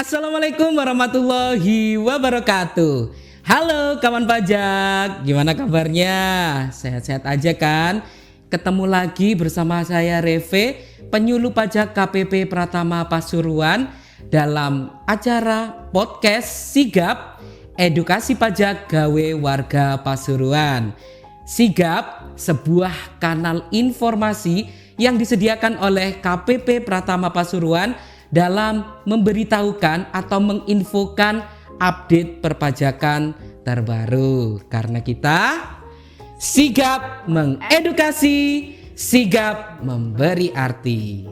Assalamualaikum warahmatullahi wabarakatuh. Halo kawan pajak, gimana kabarnya? Sehat-sehat aja kan? Ketemu lagi bersama saya Reve, penyuluh pajak KPP Pratama Pasuruan dalam acara podcast Sigap Edukasi Pajak Gawe Warga Pasuruan. Sigap, sebuah kanal informasi yang disediakan oleh KPP Pratama Pasuruan dalam memberitahukan atau menginfokan update perpajakan terbaru. Karena kita sigap mengedukasi, sigap memberi arti.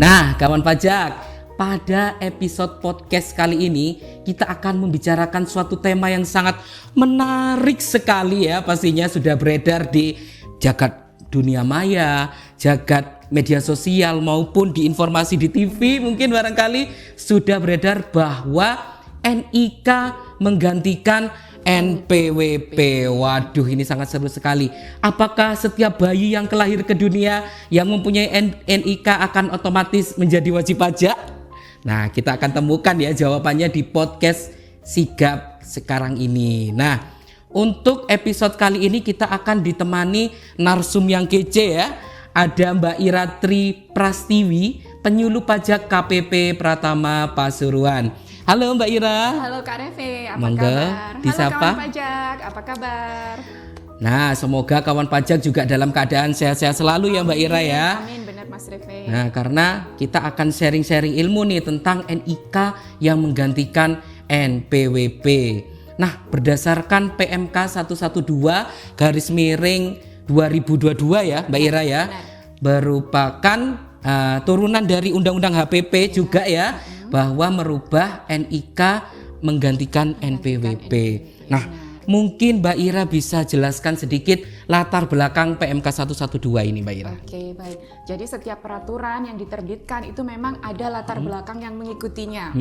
Nah, kawan pajak, pada episode podcast kali ini kita akan membicarakan suatu tema yang sangat menarik sekali ya. Pastinya sudah beredar di jagat dunia maya, jagat media sosial maupun di informasi di TV. Mungkin barangkali sudah beredar bahwa NIK menggantikan NPWP. Waduh, ini sangat seru sekali. Apakah setiap bayi yang kelahir ke dunia yang mempunyai NIK akan otomatis menjadi wajib pajak? Nah, kita akan temukan ya jawabannya di podcast Sigap sekarang ini. Nah, untuk episode kali ini kita akan ditemani narsum yang kece ya. Ada Mbak Ira Tri Prastiwi, penyuluh pajak KPP Pratama Pasuruan. Halo Mbak Ira. Halo Kak Reve, apa Monggo, kabar? disapa. Halo kawan pajak, apa kabar? Nah, semoga kawan pajak juga dalam keadaan sehat-sehat selalu ya Mbak Ira ya. Amin, benar Mas Reve. Nah, karena kita akan sharing-sharing ilmu nih tentang NIK yang menggantikan NPWP. Nah, berdasarkan PMK 112 garis miring 2022 ya Mbak Ira ya, merupakan turunan dari Undang-Undang HPP juga ya, bahwa merubah NIK menggantikan NPWP. Nah, mungkin Mbak Ira bisa jelaskan sedikit latar belakang PMK 112 ini Mbak Ira. Oke, baik. Jadi setiap peraturan yang diterbitkan itu memang ada latar belakang yang mengikutinya,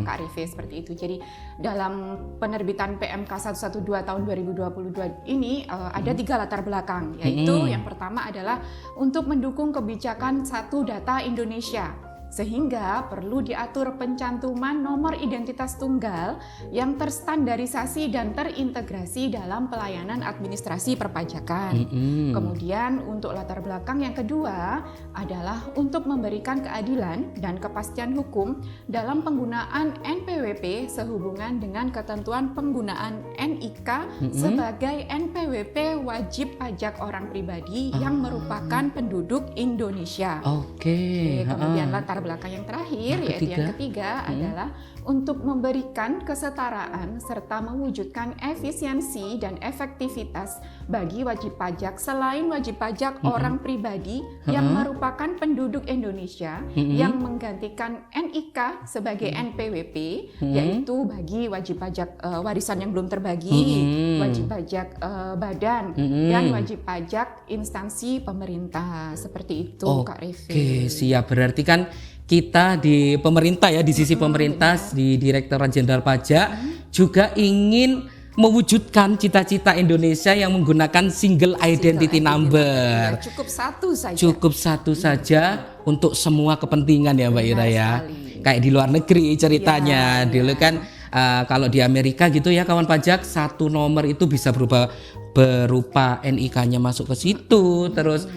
Kak Reve, seperti itu. Jadi dalam penerbitan PMK 112 tahun 2022 ini ada 3 latar belakang, yaitu yang pertama adalah untuk mendukung kebijakan satu data Indonesia, sehingga perlu diatur pencantuman nomor identitas tunggal yang terstandarisasi dan terintegrasi dalam pelayanan administrasi perpajakan. Kemudian untuk latar belakang yang kedua adalah untuk memberikan keadilan dan kepastian hukum dalam penggunaan NPWP sehubungan dengan ketentuan penggunaan NIK sebagai NPWP wajib pajak orang pribadi yang merupakan penduduk Indonesia. Oke. Kemudian latar belakang yang terakhir, yaitu yang ketiga adalah untuk memberikan kesetaraan serta mewujudkan efisiensi dan efektivitas bagi wajib pajak selain wajib pajak orang pribadi yang merupakan penduduk Indonesia yang menggantikan NIK sebagai NPWP, yaitu bagi wajib pajak warisan yang belum terbagi, wajib pajak badan, dan wajib pajak instansi pemerintah. Seperti itu, Kak Reve. Oke, siap. Berarti kan kita di pemerintah ya, di sisi pemerintah, di Direktorat Jenderal Pajak juga ingin mewujudkan cita-cita Indonesia yang menggunakan single identity number. Ya, cukup satu saja. Cukup satu saja untuk semua kepentingan ya Mbak Ira ya. Kayak di luar negeri ceritanya. Dulu kan kalau di Amerika gitu ya kawan pajak, satu nomor itu bisa berupa NIK-nya masuk ke situ, terus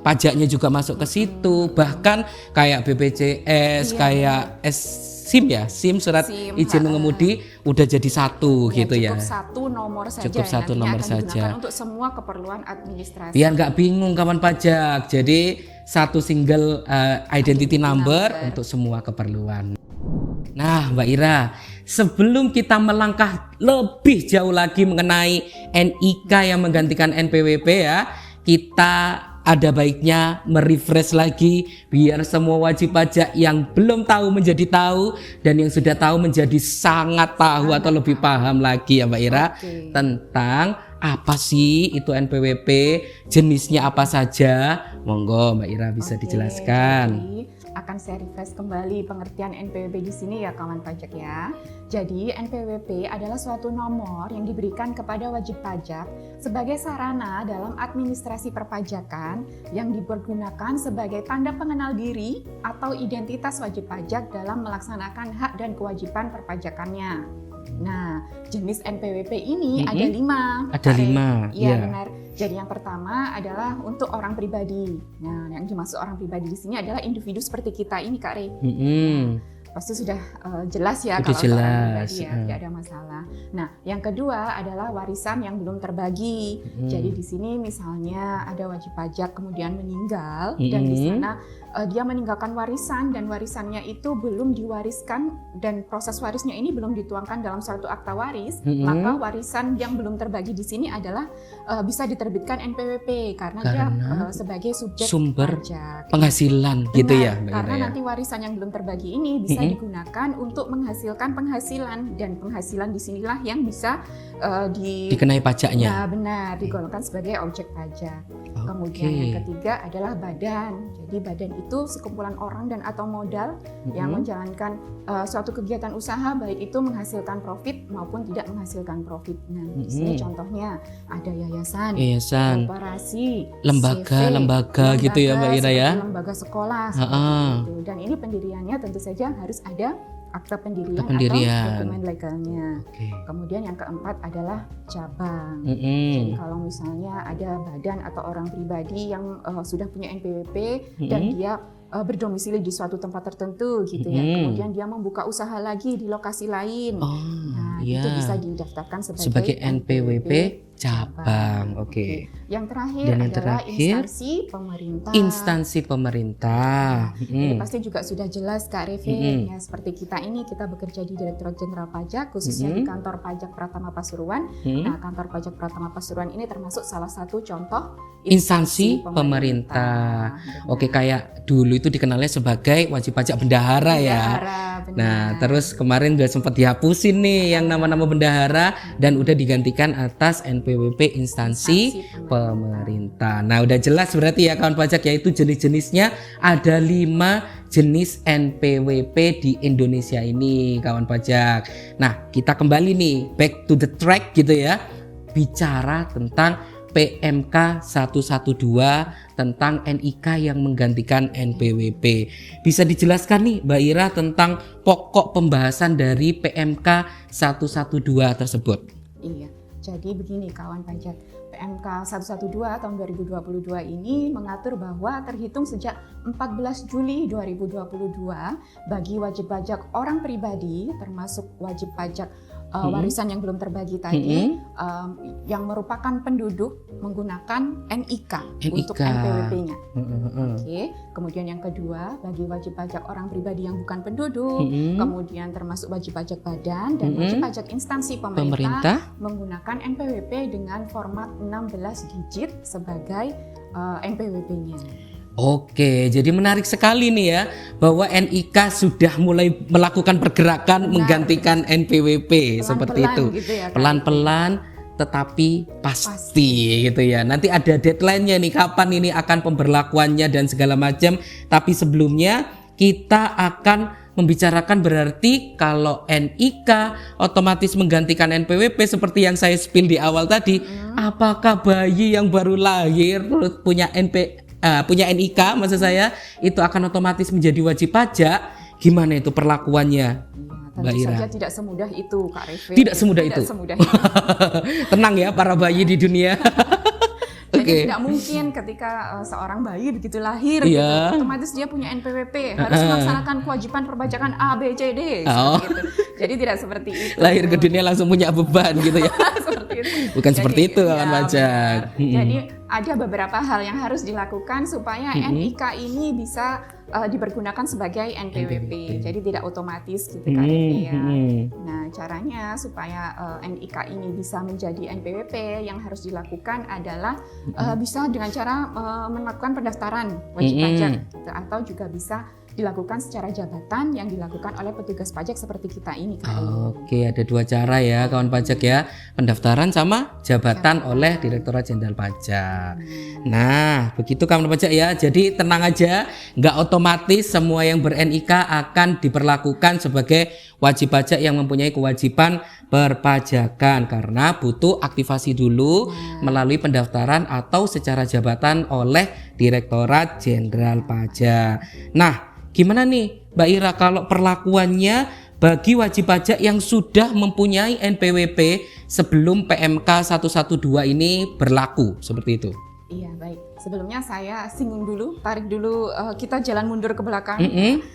pajaknya juga masuk ke situ, bahkan kayak BPJS, kayak SIM ya, SIM surat izin mengemudi udah jadi satu gitu ya. Cukup satu nomor saja. Cukup satu nomor saja. Untuk semua keperluan administrasi. Biar nggak bingung kawan pajak. Jadi satu single identity number untuk semua keperluan. Nah, Mbak Ira, sebelum kita melangkah lebih jauh lagi mengenai NIK yang menggantikan NPWP ya, kita ada baiknya merefresh lagi biar semua wajib pajak yang belum tahu menjadi tahu dan yang sudah tahu menjadi sangat tahu atau lebih paham lagi ya Mbak Ira tentang apa sih itu NPWP, jenisnya apa saja. Monggo Mbak Ira bisa dijelaskan. Jadi, akan saya refresh kembali pengertian NPWP di sini ya kawan pajak ya. Jadi NPWP adalah suatu nomor yang diberikan kepada wajib pajak sebagai sarana dalam administrasi perpajakan yang dipergunakan sebagai tanda pengenal diri atau identitas wajib pajak dalam melaksanakan hak dan kewajiban perpajakannya. Nah, jenis NPWP ini ada 5. Ada 5. Iya, benar. Jadi yang pertama adalah untuk orang pribadi. Nah, yang dimaksud orang pribadi di sini adalah individu seperti kita ini, Kak Re. Pasti sudah jelas ya kalau jelas. orang pribadi ya, tidak ada masalah. Nah, yang kedua adalah warisan yang belum terbagi. Jadi di sini misalnya ada wajib pajak kemudian meninggal dan di sana dia meninggalkan warisan dan warisannya itu belum diwariskan dan proses warisnya ini belum dituangkan dalam suatu akta waris, maka warisan yang belum terbagi di sini adalah bisa diterbitkan NPWP karena dia sebagai subjek sumber pajak. Penghasilan. Benar, gitu ya. Karena nanti warisan yang belum terbagi ini bisa digunakan untuk menghasilkan penghasilan dan penghasilan disinilah yang bisa dikenai pajaknya. Nah, benar, digolongkan sebagai objek pajak. Kemudian yang ketiga adalah badan. Jadi badan itu sekumpulan orang dan atau modal yang menjalankan suatu kegiatan usaha baik itu menghasilkan profit maupun tidak menghasilkan profit. Nah, di sini contohnya ada yayasan, korporasi, lembaga gitu ya Mbak Ira ya. Lembaga sekolah itu. Dan ini pendiriannya tentu saja harus ada akta pendirian atau dokumen legalnya. Kemudian yang keempat adalah cabang. Jadi kalau misalnya ada badan atau orang pribadi yang sudah punya NPWP dan dia berdomisili di suatu tempat tertentu gitu ya. Kemudian dia membuka usaha lagi di lokasi lain. Itu bisa didaftarkan sebagai NPWP cabang. Yang terakhir adalah instansi pemerintah. Instansi pemerintah. Ini pasti juga sudah jelas Kak Revi. Ya, seperti kita ini kita bekerja di Direktorat Jenderal Pajak khususnya di Kantor Pajak Pratama Pasuruan. Nah, Kantor Pajak Pratama Pasuruan ini termasuk salah satu contoh instansi pemerintah. Kayak dulu itu dikenalnya sebagai wajib pajak bendahara ya. Nah, terus kemarin udah sempat dihapusin nih yang nama-nama bendahara dan udah digantikan atas NPWP instansi pemerintah. Nah, udah jelas berarti ya kawan pajak, yaitu jenis-jenisnya ada 5 jenis NPWP di Indonesia ini kawan pajak. Nah, kita kembali nih back to the track gitu ya. Bicara tentang PMK 112 tentang NIK yang menggantikan NPWP. Bisa dijelaskan nih Mbak Ira tentang pokok pembahasan dari PMK 112 tersebut? Iya, jadi begini kawan pajak. PMK 112 tahun 2022 ini mengatur bahwa terhitung sejak 14 Juli 2022 bagi wajib pajak orang pribadi termasuk wajib pajak warisan yang belum terbagi tadi yang merupakan penduduk menggunakan NIK untuk NPWP-nya. Kemudian yang kedua bagi wajib pajak orang pribadi yang bukan penduduk, kemudian termasuk wajib pajak badan dan wajib pajak instansi pemerintah menggunakan NPWP dengan format 16 digit sebagai NPWP-nya. Jadi menarik sekali nih ya bahwa NIK sudah mulai melakukan pergerakan menggantikan NPWP seperti itu. Gitu ya, pelan-pelan tetapi pasti gitu ya. Nanti ada deadline-nya nih kapan ini akan pemberlakuannya dan segala macam. Tapi sebelumnya kita akan membicarakan berarti kalau NIK otomatis menggantikan NPWP seperti yang saya spill di awal tadi. Apakah bayi yang baru lahir punya NIK maksud saya itu akan otomatis menjadi wajib pajak? Gimana itu perlakuannya? Tentu saja tidak semudah itu Kak Revi. Tidak semudah itu. Tenang ya para bayi di dunia. Jadi tidak mungkin ketika seorang bayi begitu lahir gitu, otomatis dia punya NPWP, harus melaksanakan kewajiban perpajakan A, B, C, D gitu. Jadi tidak seperti itu. Lahir ke dunia langsung punya beban gitu ya. Seperti itu. Bukan seperti itu kawan pajak. Jadi ada beberapa hal yang harus dilakukan supaya NIK ini bisa dipergunakan sebagai NPWP. Jadi tidak otomatis gitu kan ya. Nah, caranya supaya NIK ini bisa menjadi NPWP yang harus dilakukan adalah bisa dengan cara melakukan pendaftaran wajib pajak gitu, atau juga bisa dilakukan secara jabatan yang dilakukan oleh petugas pajak seperti kita ini, Kak. Oke, ada dua cara ya kawan pajak ya, pendaftaran sama jabatan oleh Direktorat Jenderal Pajak. Nah, begitu kawan pajak ya. Jadi tenang aja, nggak otomatis semua yang ber-NIK akan diperlakukan sebagai wajib pajak yang mempunyai kewajiban perpajakan, karena butuh aktivasi dulu melalui pendaftaran atau secara jabatan oleh Direktorat Jenderal Pajak. Nah, gimana nih Mbak Ira kalau perlakuannya bagi wajib pajak yang sudah mempunyai NPWP sebelum PMK 112 ini berlaku seperti itu? Iya, baik. Sebelumnya saya singgung dulu, tarik dulu, kita jalan mundur ke belakang.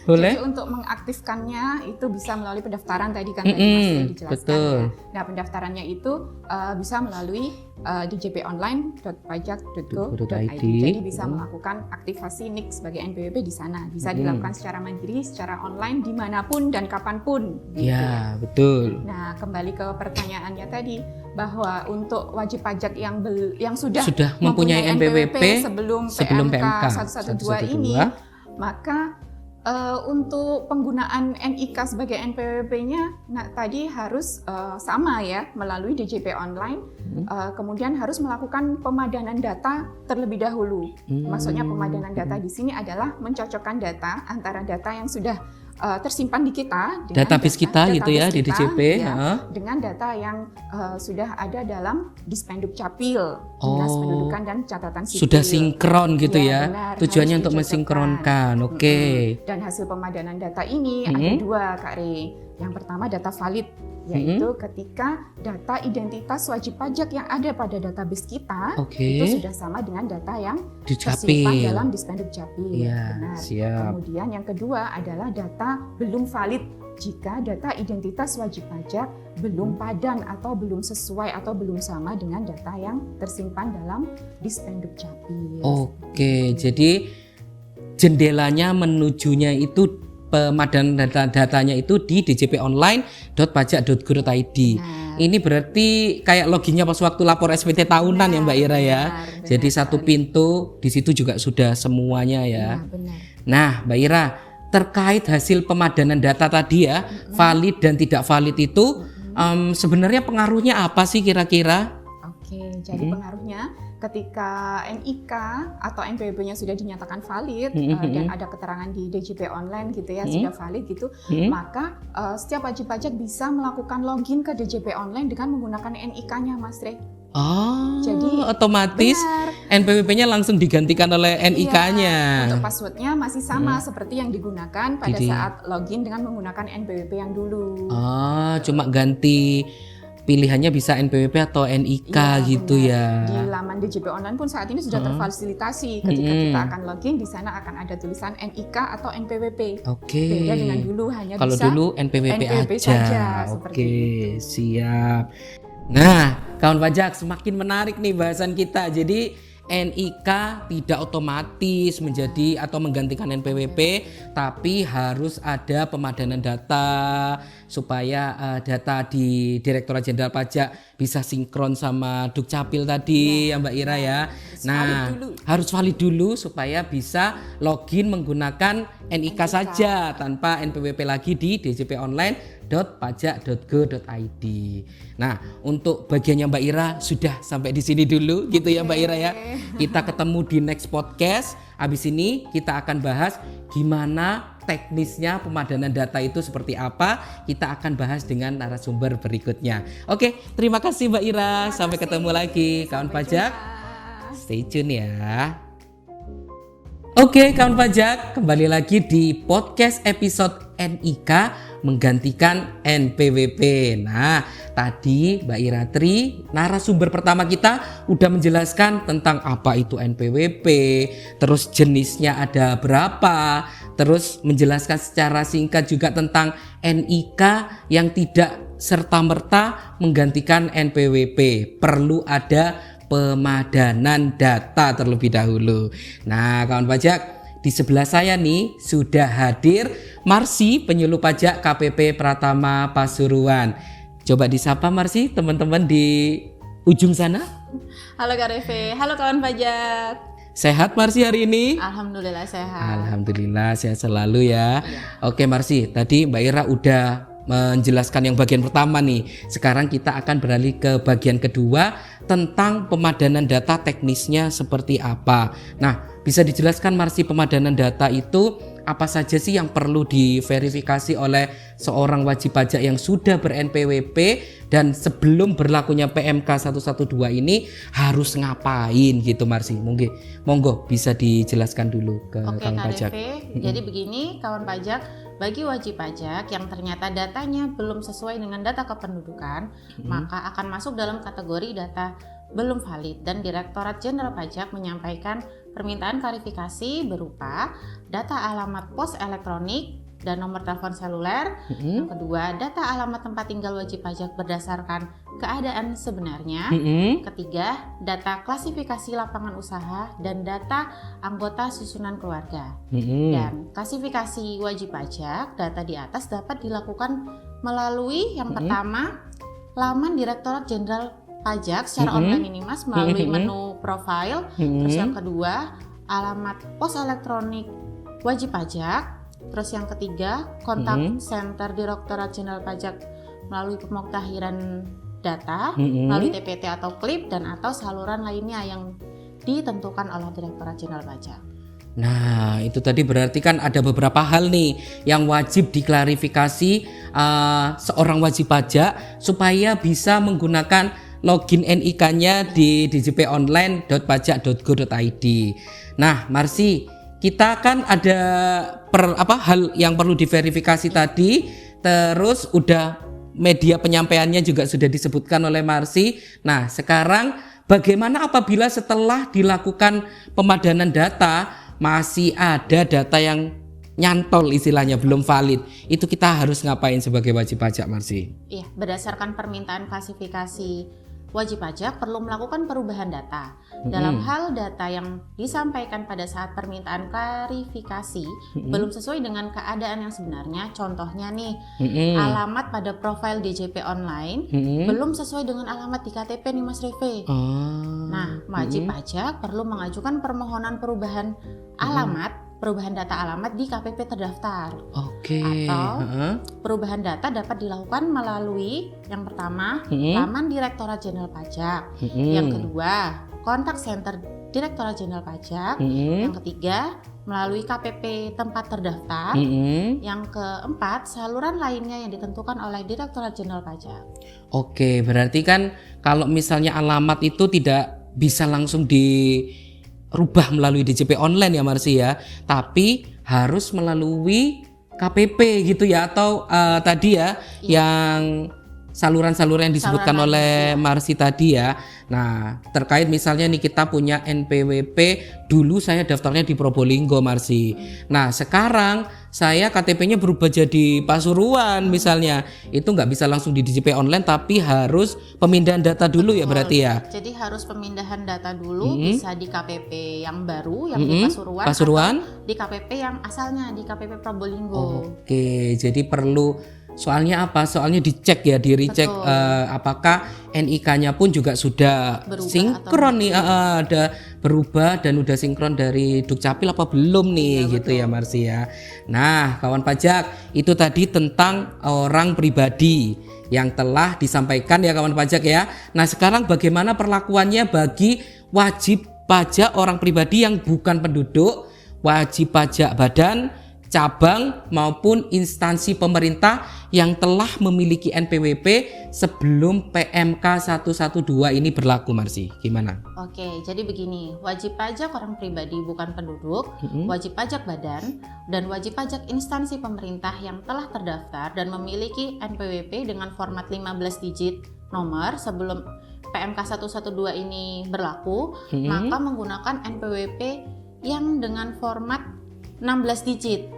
Boleh. Jadi untuk mengaktifkannya itu bisa melalui pendaftaran tadi kan tadi Mas dijelaskan. Betul. Ya. Nah, pendaftarannya itu bisa melalui djponline.pajak.go.id. Jadi bisa melakukan aktivasi NIK sebagai NPWP di sana. Bisa dilakukan secara mandiri, secara online, dimanapun dan kapanpun. Gitu. Ya, betul. Nah, kembali ke pertanyaannya tadi, bahwa untuk wajib pajak yang sudah mempunyai NPWP sebelum PMK 112 ini, maka untuk penggunaan NIK sebagai NPWP-nya tadi harus sama ya, melalui DJP online, kemudian harus melakukan pemadanan data terlebih dahulu. Maksudnya pemadanan data di sini adalah mencocokkan data antara data yang sudah tersimpan di kita, database kita gitu ya di DJP, dengan data yang sudah ada dalam Dispenduk Capil, Dinas Pendudukan dan Catatan Sipil. Sudah sinkron gitu ya, benar, tujuannya untuk mensinkronkan. Oke. Dan hasil pemadanan data ini ada dua, Kak Re. Yang pertama data valid, yaitu ketika data identitas wajib pajak yang ada pada database kita itu sudah sama dengan data yang tersimpan dalam Dispenduk Capil. Ya, benar. siap. Kemudian yang kedua adalah data belum valid, jika data identitas wajib pajak belum padan atau belum sesuai atau belum sama dengan data yang tersimpan dalam Dispenduk Capil. Oke, jadi jendelanya menujunya itu pemadanan datanya itu di djponline.pajak.go.id. Ini berarti kayak loginnya pas waktu lapor SPT tahunan ya Mbak Ira ya. Jadi satu pintu di situ juga sudah semuanya ya. Benar. Nah, Mbak Ira, terkait hasil pemadanan data tadi ya, valid dan tidak valid itu sebenarnya pengaruhnya apa sih kira-kira? Oke, jadi pengaruhnya ketika NIK atau NPWP-nya sudah dinyatakan valid dan ada keterangan di DJP online gitu ya, sudah valid gitu, maka setiap wajib pajak bisa melakukan login ke DJP online dengan menggunakan NIK-nya, Mas Re. Jadi otomatis NPWP-nya langsung digantikan oleh NIK-nya. Untuk passwordnya masih sama seperti yang digunakan pada saat login dengan menggunakan NPWP yang dulu. Cuma ganti pilihannya bisa NPWP atau NIK gitu ya. Di laman DJP online pun saat ini sudah terfasilitasi. Ketika kita akan login, di sana akan ada tulisan NIK atau NPWP. Beda dengan dulu hanya kalau bisa dulu NPWP saja. Oke, siap. Nah, kawan pajak, semakin menarik nih bahasan kita. Jadi NIK tidak otomatis menjadi atau menggantikan NPWP, tapi harus ada pemadanan data supaya data di Direktorat Jenderal Pajak bisa sinkron sama Dukcapil tadi ya Mbak Ira ya. Nah, harus valid dulu supaya bisa login menggunakan NIK saja tanpa NPWP lagi di djponline.pajak.go.id. Nah, untuk bagiannya Mbak Ira sudah sampai di sini dulu gitu ya Mbak Ira ya. Kita ketemu di next podcast. Habis ini kita akan bahas gimana teknisnya pemadanan data itu seperti apa. Kita akan bahas dengan narasumber berikutnya. Oke, terima kasih Mbak Ira. Sampai ketemu lagi kawan pajak. Stay tune ya. Oke kawan pajak, kembali lagi di podcast episode NIK menggantikan NPWP. Nah, tadi Mbak Ira Tri, narasumber pertama kita udah menjelaskan tentang apa itu NPWP, terus jenisnya ada berapa, terus menjelaskan secara singkat juga tentang NIK yang tidak serta-merta menggantikan NPWP. Perlu ada pemadanan data terlebih dahulu. Nah, kawan pajak, di sebelah saya nih sudah hadir Marsi, penyuluh pajak KPP Pratama Pasuruan. Coba disapa Marsi, teman-teman di ujung sana. Halo Kak Reve, halo kawan pajak. Sehat Marsi hari ini? Alhamdulillah sehat. Alhamdulillah sehat selalu ya. Iya. Oke Marsi, tadi Mbak Ira udah menjelaskan yang bagian pertama nih. Sekarang kita akan beralih ke bagian kedua tentang pemadanan data teknisnya seperti apa. Nah, bisa dijelaskan Marsi, pemadanan data itu apa saja sih yang perlu diverifikasi oleh seorang wajib pajak yang sudah ber-NPWP, dan sebelum berlakunya PMK 112 ini harus ngapain gitu Marsi? Monggo bisa dijelaskan dulu ke kawan pajak. Oke, jadi begini kawan pajak, bagi wajib pajak yang ternyata datanya belum sesuai dengan data kependudukan, maka akan masuk dalam kategori data belum valid, dan Direktorat Jenderal Pajak menyampaikan permintaan klarifikasi berupa data alamat pos elektronik dan nomor telepon seluler. Yang kedua, data alamat tempat tinggal wajib pajak berdasarkan keadaan sebenarnya. Ketiga, data klasifikasi lapangan usaha dan data anggota susunan keluarga. Dan klasifikasi wajib pajak, data di atas dapat dilakukan melalui yang pertama, laman Direktorat Jenderal Pajak secara online ini Mas, melalui menu profile. Terus yang kedua, alamat pos elektronik wajib pajak. Terus yang ketiga, kontak center Direktorat Jenderal Pajak melalui pemuktahiran data, melalui TPT atau klip, dan atau saluran lainnya yang ditentukan oleh Direktorat Jenderal Pajak. Nah, itu tadi berarti kan ada beberapa hal nih yang wajib diklarifikasi seorang wajib pajak supaya bisa menggunakan login NIK-nya di djponline.pajak.go.id. Nah, Marsi, kita kan ada hal yang perlu diverifikasi tadi, terus udah media penyampaiannya juga sudah disebutkan oleh Marsi. Nah, sekarang bagaimana apabila setelah dilakukan pemadanan data masih ada data yang nyantol, istilahnya belum valid, itu kita harus ngapain sebagai wajib pajak, Marsi? Iya, berdasarkan permintaan klasifikasi wajib pajak perlu melakukan perubahan data. Dalam hal data yang disampaikan pada saat permintaan klarifikasi belum sesuai dengan keadaan yang sebenarnya, contohnya nih, alamat pada profil DJP online belum sesuai dengan alamat di KTP nih Mas Reve. Nah, wajib pajak perlu mengajukan permohonan perubahan alamat, perubahan data alamat di KPP terdaftar. Atau perubahan data dapat dilakukan melalui yang pertama, laman Direktorat Jenderal Pajak. Yang kedua, kontak center Direktorat Jenderal Pajak. Yang ketiga, melalui KPP tempat terdaftar. Yang keempat, saluran lainnya yang ditentukan oleh Direktorat Jenderal Pajak. Oke, berarti kan kalau misalnya alamat itu tidak bisa langsung dirubah melalui DJP online ya Marsi ya, tapi harus melalui KPP gitu ya, atau tadi ya yang saluran-saluran yang disebutkan oleh Marsi tadi ya. Nah, terkait misalnya nih kita punya NPWP, dulu saya daftarnya di Probolinggo Marsi. Nah, sekarang saya KTP-nya berubah jadi Pasuruan misalnya. Itu nggak bisa langsung di DJP online, tapi harus pemindahan data dulu. Betul. Ya berarti ya. Jadi harus pemindahan data dulu, bisa di KPP yang baru yang di Pasuruan, atau di KPP yang asalnya di KPP Probolinggo. Oke, jadi perlu, soalnya apa? Soalnya dicek ya, di-recheck apakah NIK-nya pun juga sudah berubah sinkron nih, ada berubah dan udah sinkron dari Dukcapil apa belum nih, gitu ya Marsi ya. Nah, kawan pajak, itu tadi tentang orang pribadi yang telah disampaikan ya kawan pajak ya. Nah, sekarang bagaimana perlakuannya bagi wajib pajak orang pribadi yang bukan penduduk, wajib pajak badan, cabang maupun instansi pemerintah yang telah memiliki NPWP sebelum PMK 112 ini berlaku, Marsi. Gimana? Oke, jadi begini, wajib pajak orang pribadi bukan penduduk, wajib pajak badan, dan wajib pajak instansi pemerintah yang telah terdaftar dan memiliki NPWP dengan format 15 digit nomor sebelum PMK 112 ini berlaku, maka menggunakan NPWP yang dengan format 16 digit.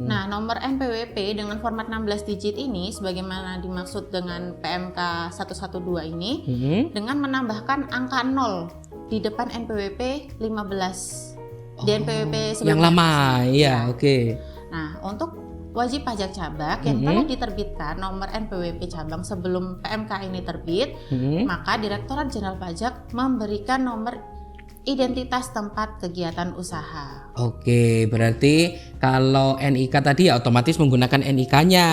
Nah, nomor NPWP dengan format 16 digit ini sebagaimana dimaksud dengan PMK 112 ini, dengan menambahkan angka 0 di depan NPWP 15. Di NPWP sebelumnya. Yang lama, ya, oke. Nah, untuk wajib pajak cabang yang telah diterbitkan nomor NPWP cabang sebelum PMK ini terbit, maka Direktorat Jenderal Pajak memberikan nomor identitas tempat kegiatan usaha. Oke, berarti kalau NIK tadi ya otomatis menggunakan NIK-nya.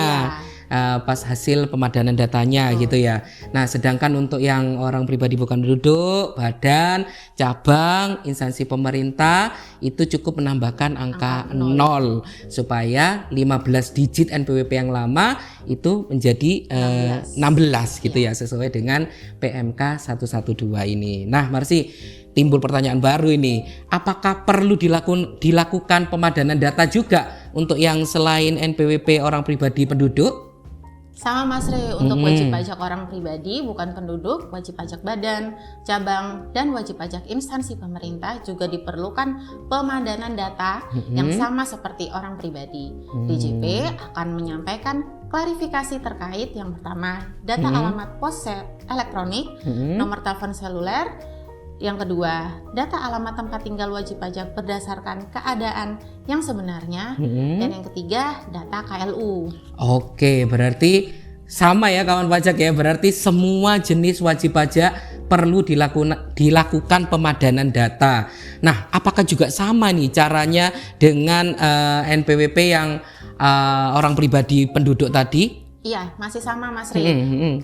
Pas hasil pemadanan datanya gitu ya. Nah, sedangkan untuk yang orang pribadi bukan penduduk, badan, cabang, instansi pemerintah itu cukup menambahkan angka 0 supaya 15 digit NPWP yang lama itu menjadi 16 gitu ya, sesuai dengan PMK 112 ini. Nah, Marsi, timbul pertanyaan baru ini. Apakah perlu dilakukan pemadanan data juga untuk yang selain NPWP orang pribadi penduduk? Sama Mas Re, untuk wajib pajak orang pribadi bukan penduduk, wajib pajak badan, cabang, dan wajib pajak instansi pemerintah juga diperlukan pemadanan data yang sama seperti orang pribadi. DJP akan menyampaikan klarifikasi terkait yang pertama, data alamat pos elektronik, nomor telepon seluler. Yang kedua, data alamat tempat tinggal wajib pajak berdasarkan keadaan yang sebenarnya. Dan yang ketiga, data KLU. Oke, berarti sama ya kawan pajak ya. Berarti semua jenis wajib pajak perlu dilakukan pemadanan data. Nah, apakah juga sama nih caranya dengan NPWP yang orang pribadi penduduk tadi? Iya, masih sama Mas Ri.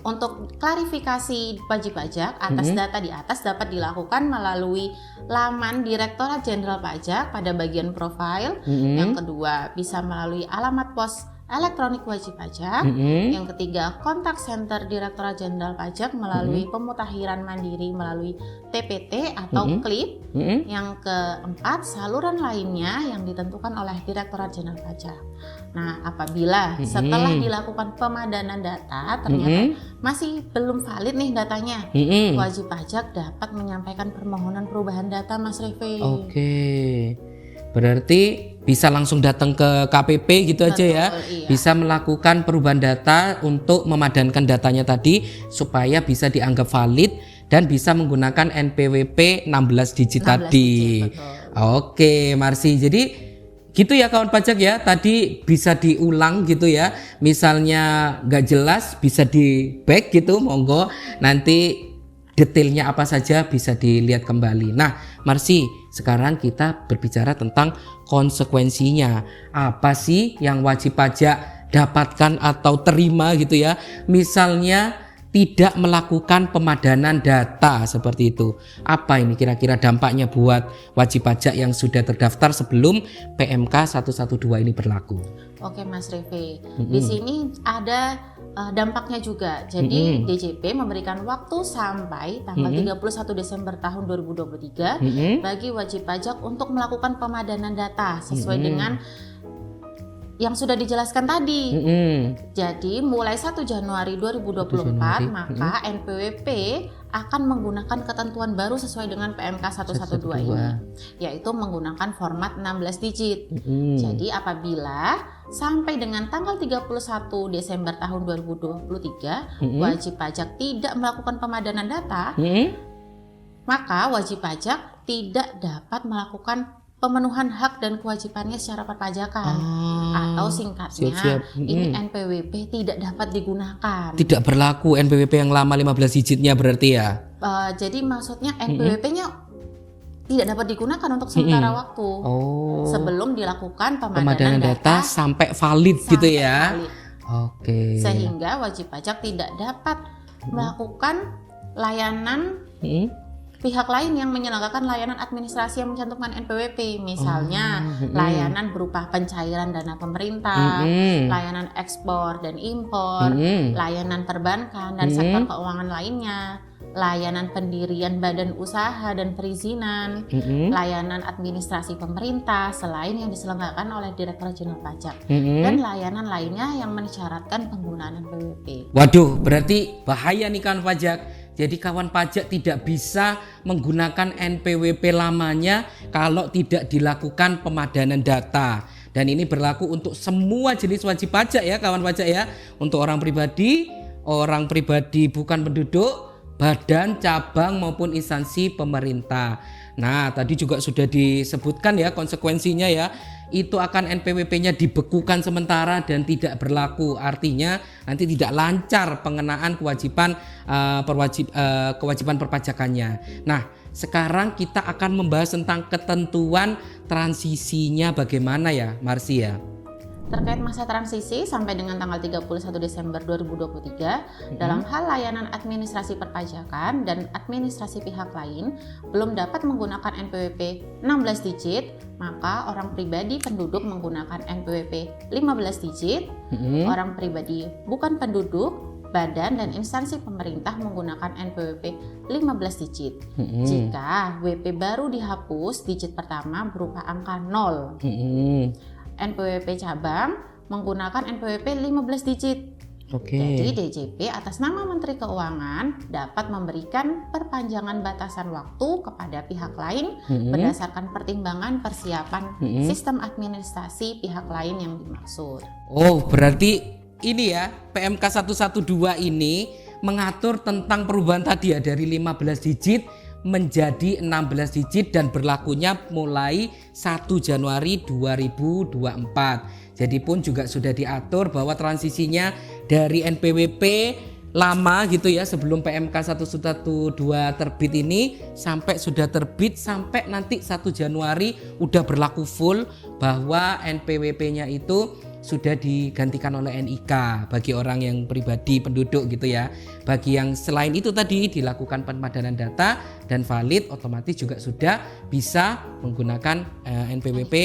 Untuk klarifikasi wajib pajak atas data di atas dapat dilakukan melalui laman Direktorat Jenderal Pajak pada bagian profil. Yang kedua, bisa melalui alamat pos elektronik wajib pajak. Yang ketiga, kontak center Direktorat Jenderal Pajak melalui pemutakhiran mandiri melalui TPT atau KLIP. Yang keempat, saluran lainnya yang ditentukan oleh Direktorat Jenderal Pajak. Nah, apabila setelah dilakukan pemadanan data ternyata masih belum valid nih datanya, wajib pajak dapat menyampaikan permohonan perubahan data, Mas Reve. Oke, berarti bisa langsung datang ke KPP gitu. Betul, aja ya. Iya. Bisa melakukan perubahan data untuk memadankan datanya tadi supaya bisa dianggap valid dan bisa menggunakan NPWP 16 digit tadi. Oke, Marsi. Jadi gitu ya kawan pajak ya, tadi bisa diulang gitu ya, misalnya nggak jelas bisa di back gitu, monggo nanti detailnya apa saja bisa dilihat kembali. Nah Marsi, sekarang kita berbicara tentang konsekuensinya. Apa sih yang wajib pajak dapatkan atau terima gitu ya, misalnya tidak melakukan pemadanan data seperti itu. Apa ini kira-kira dampaknya buat wajib pajak yang sudah terdaftar sebelum PMK 112 ini berlaku? Oke Mas Reve, di sini ada dampaknya juga. Jadi DJP memberikan waktu sampai tanggal 31 Desember tahun 2023 bagi wajib pajak untuk melakukan pemadanan data sesuai dengan yang sudah dijelaskan tadi. Jadi mulai 1 Januari 2024 maka NPWP akan menggunakan ketentuan baru sesuai dengan PMK 112 ini, yaitu menggunakan format 16 digit. Jadi apabila sampai dengan tanggal 31 Desember tahun 2023 wajib pajak tidak melakukan pemadanan data, maka wajib pajak tidak dapat melakukan pemenuhan hak dan kewajibannya secara perpajakan, atau singkatnya ini NPWP tidak dapat digunakan. Tidak berlaku NPWP yang lama 15 digitnya berarti ya? Jadi maksudnya NPWP-nya tidak dapat digunakan untuk sementara waktu sebelum dilakukan pemadanan data sampai valid gitu ya? Valid. Oke. Sehingga wajib pajak tidak dapat melakukan layanan pihak lain yang menyelenggarakan layanan administrasi yang mencantumkan NPWP, misalnya layanan berupa pencairan dana pemerintah, layanan ekspor dan impor, layanan perbankan dan sektor keuangan lainnya, layanan pendirian badan usaha dan perizinan, layanan administrasi pemerintah selain yang diselenggarakan oleh Direktorat Jenderal Pajak, dan layanan lainnya yang mensyaratkan penggunaan NPWP. Waduh, berarti bahaya nih kawan pajak. Jadi kawan pajak tidak bisa menggunakan NPWP lamanya kalau tidak dilakukan pemadanan data. Dan ini berlaku untuk semua jenis wajib pajak ya kawan pajak ya. Untuk orang pribadi bukan penduduk, badan, cabang maupun instansi pemerintah. Nah, tadi juga sudah disebutkan ya konsekuensinya ya. Itu akan NPWP-nya dibekukan sementara dan tidak berlaku. Artinya nanti tidak lancar pengenaan kewajiban kewajiban perpajakannya. Nah, sekarang kita akan membahas tentang ketentuan transisinya bagaimana ya Marsi ya. Terkait masa transisi sampai dengan tanggal 31 Desember 2023 dalam hal layanan administrasi perpajakan dan administrasi pihak lain belum dapat menggunakan NPWP 16 digit, maka orang pribadi penduduk menggunakan NPWP 15 digit, orang pribadi bukan penduduk, badan dan instansi pemerintah menggunakan NPWP 15 digit. Jika WP baru dihapus, digit pertama berupa angka 0. NPWP cabang menggunakan NPWP 15 digit. Jadi DJP atas nama Menteri Keuangan dapat memberikan perpanjangan batasan waktu kepada pihak lain berdasarkan pertimbangan persiapan sistem administrasi pihak lain yang dimaksud. Oh, berarti ini ya PMK 112 ini mengatur tentang perubahan tadi ya dari 15 digit menjadi 16 digit dan berlakunya mulai 1 Januari 2024. Jadi pun juga sudah diatur bahwa transisinya dari NPWP lama gitu ya sebelum PMK 112 terbit ini sampai sudah terbit sampai nanti 1 Januari udah berlaku full bahwa NPWP-nya itu sudah digantikan oleh NIK bagi orang yang pribadi penduduk gitu ya. Bagi yang selain itu tadi dilakukan pemadanan data dan valid otomatis juga sudah bisa menggunakan NPWP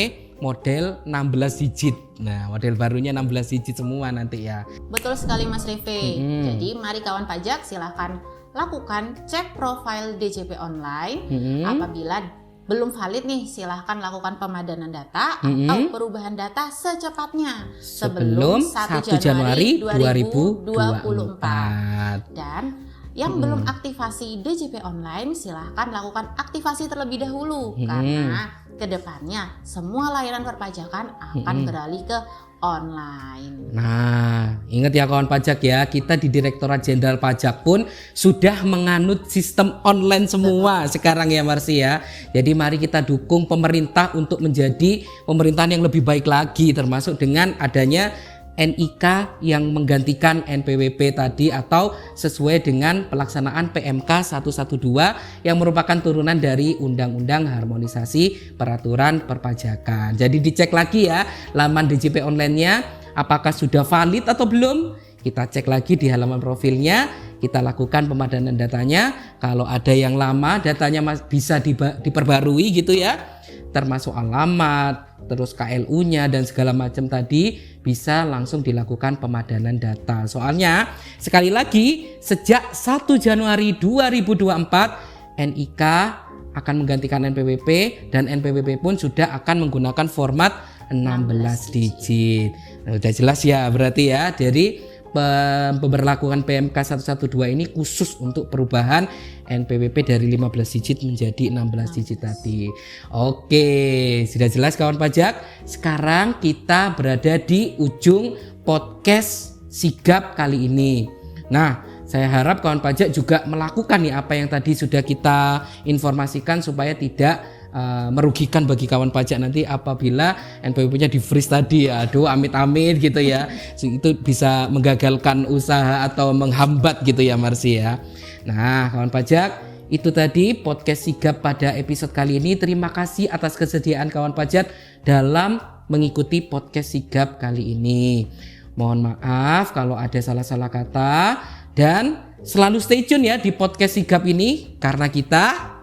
model 16 digit. Nah, model barunya 16 digit semua nanti ya. Betul sekali Mas Reve. Jadi mari kawan pajak silahkan lakukan cek profil DJP online. Apabila belum valid nih, silahkan lakukan pemadanan data atau perubahan data secepatnya sebelum 1 Januari 2024. Dan yang belum aktivasi DJP online, silahkan lakukan aktivasi terlebih dahulu karena kedepannya semua layanan perpajakan akan beralih ke online. Nah, ingat ya kawan pajak ya, kita di Direktorat Jenderal Pajak pun sudah menganut sistem online semua sekarang ya Marsi ya. Jadi mari kita dukung pemerintah untuk menjadi pemerintahan yang lebih baik lagi, termasuk dengan adanya NIK yang menggantikan NPWP tadi atau sesuai dengan pelaksanaan PMK 112 yang merupakan turunan dari Undang-Undang Harmonisasi Peraturan Perpajakan. Jadi dicek lagi ya laman DJP online-nya apakah sudah valid atau belum. Kita cek lagi di halaman profilnya, kita lakukan pemadanan datanya. Kalau ada yang lama datanya bisa diperbarui gitu ya, termasuk alamat, terus KLU-nya dan segala macam tadi bisa langsung dilakukan pemadanan data. Soalnya sekali lagi sejak 1 Januari 2024 NIK akan menggantikan NPWP dan NPWP pun sudah akan menggunakan format 16 digit. Nah, udah jelas ya berarti ya. Jadi pemberlakuan PMK 112 ini khusus untuk perubahan NPWP dari 15 digit menjadi 16 digit tadi. Oke, sudah jelas kawan pajak. Sekarang kita berada di ujung podcast sigap kali ini. Nah, saya harap kawan pajak juga melakukan nih apa yang tadi sudah kita informasikan supaya tidak merugikan bagi kawan pajak nanti apabila NPWP-nya di freeze tadi ya. Aduh amit-amit gitu ya. Itu bisa menggagalkan usaha atau menghambat gitu ya Marsi ya. Nah, kawan pajak, itu tadi podcast sigap pada episode kali ini. Terima kasih atas kesediaan kawan pajak dalam mengikuti podcast sigap kali ini. Mohon maaf kalau ada salah-salah kata dan selalu stay tune ya di podcast sigap ini karena kita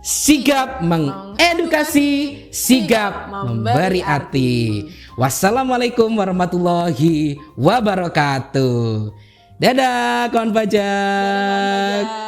sigap mengedukasi, sigap memberi arti. Wassalamualaikum warahmatullahi wabarakatuh. Dadah kawan pajak.